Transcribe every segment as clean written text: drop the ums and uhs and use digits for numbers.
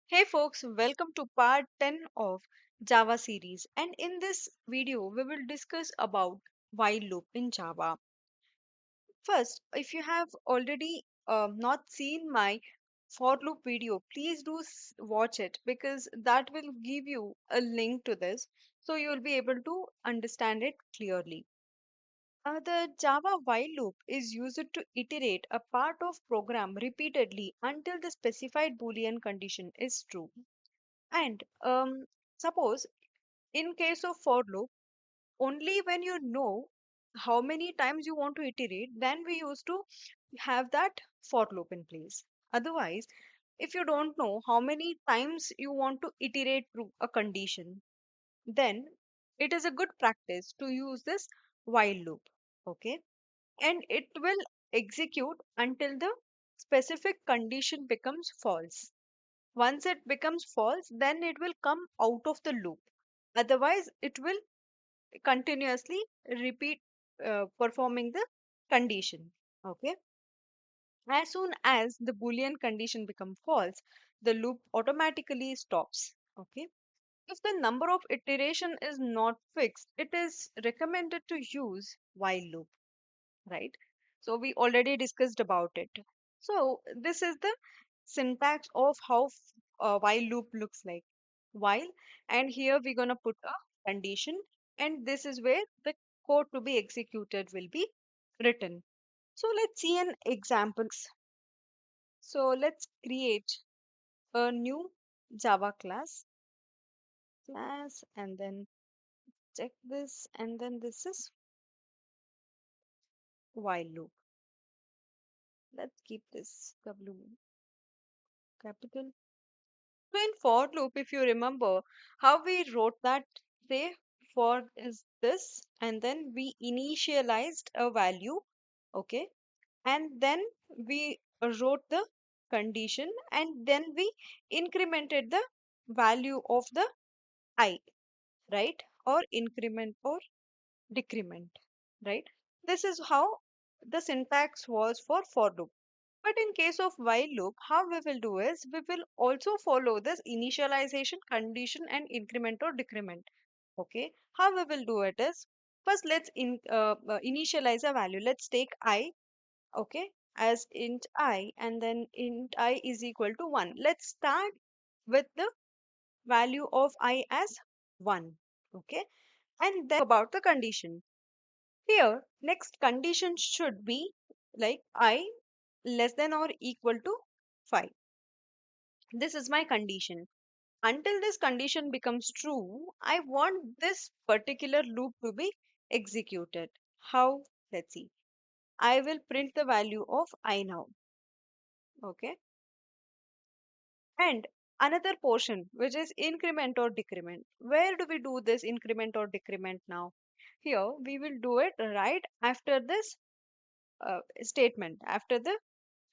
Hey folks, welcome to part 10 of Java series, and in this video we will discuss about while loop in Java. First, if you have already not seen my for loop video, please do watch it because that will give you a link to this so you will be able to understand it clearly. The Java while loop is used to iterate a part of program repeatedly until the specified Boolean condition is true. And suppose in case of for loop, only when you know how many times you want to iterate, then we used to have that for loop in place. Otherwise, if you don't know how many times you want to iterate through a condition, then it is a good practice to use this while loop. Okay, and it will execute until the specific condition becomes false. Once it becomes false, then it will come out of the loop. Otherwise, it will continuously repeat performing the condition. Okay. As soon as the Boolean condition becomes false, the loop automatically stops. Okay. If the number of iteration is not fixed, it is recommended to use while loop, right? So we already discussed about it. So this is the syntax of how while loop looks like. While, and here we're gonna put a condition, and this is where the code to be executed will be written. So let's see an example. So let's create a new Java class, and then check this, and then this is while loop. Let's keep this W capital. So in for loop, if you remember how we wrote that, say for is this, and then we initialized a value, okay, and then we wrote the condition, and then we incremented the value of the I, right? Or increment or decrement, right? This is how the syntax was for loop. But in case of while loop, how we will do is we will also follow this initialization condition and increment or decrement. Okay, how we will do it is first initialize a value. Let's take I, okay, as int I, and then int I is equal to 1. Let's start with the value of I as 1. Okay, and then about the condition. Here, next condition should be like I less than or equal to 5. This is my condition. Until this condition becomes true, I want this particular loop to be executed. How? Let's see. I will print the value of I now. Okay. And another portion, which is increment or decrement. Where do we do this increment or decrement now? Here, we will do it right after this statement, after the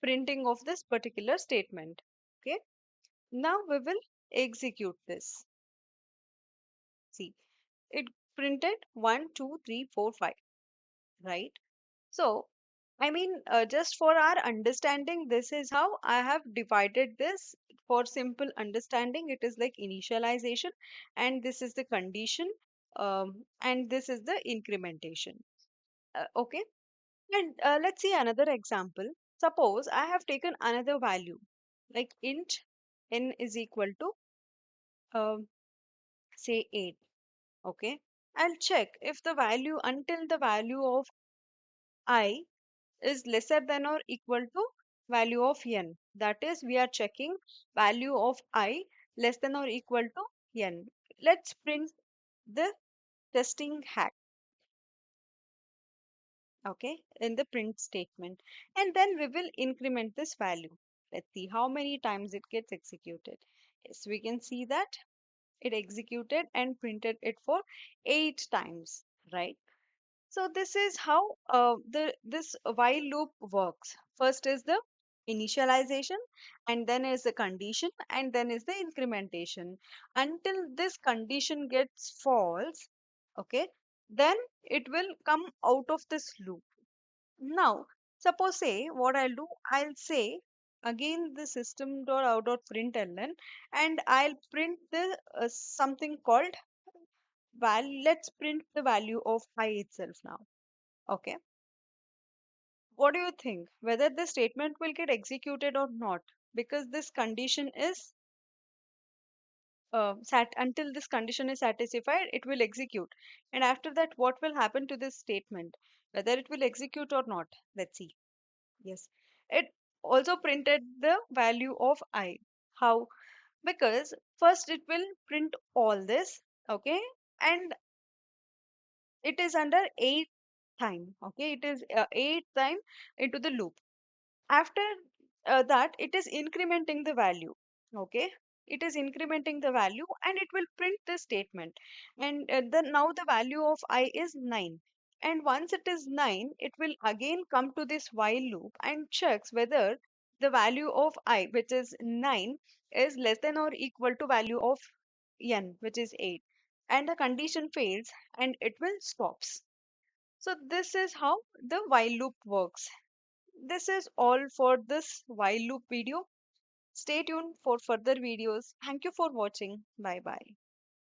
printing of this particular statement. Okay. Now we will execute this. See, it printed 1, 2, 3, 4, 5, right? So, I mean, just for our understanding, this is how I have divided this. For simple understanding, it is like initialization, and this is the condition, and this is the incrementation. Okay, and let's see another example. Suppose I have taken another value, like int n is equal to um, say 8. Okay, I'll check if the value until the value of I is lesser than or equal to value of n. That is, we are checking value of I less than or equal to n. Let's print the testing hack, okay, in the print statement, and then we will increment this value. Let's see how many times it gets executed. Yes, we can see that it executed and printed it for 8 times, right? So this is how the this while loop works. First is the initialization, and then is the condition, and then is the incrementation. Until this condition gets false, okay, then it will come out of this loop. Now, suppose say what I'll do, I'll say again the system dot out dot println, and I'll print the something called let's print the value of I itself now. Okay, what do you think whether the statement will get executed or not? Because this condition is until this condition is satisfied, it will execute. And after that, what will happen to this statement? Whether it will execute or not? Let's see. Yes, it also printed the value of I. How? Because first it will print all this, okay, and it is under 8 time. Okay, it is 8 time into the loop. After that, it is incrementing the value. Okay, it is incrementing the value and it will print the statement. And now the value of I is 9. And once it is 9, it will again come to this while loop and checks whether the value of I, which is 9, is less than or equal to value of n, which is 8. And the condition fails and it will stops. So this is how the while loop works. This is all for this while loop video. Stay tuned for further videos. Thank you for watching. Bye bye.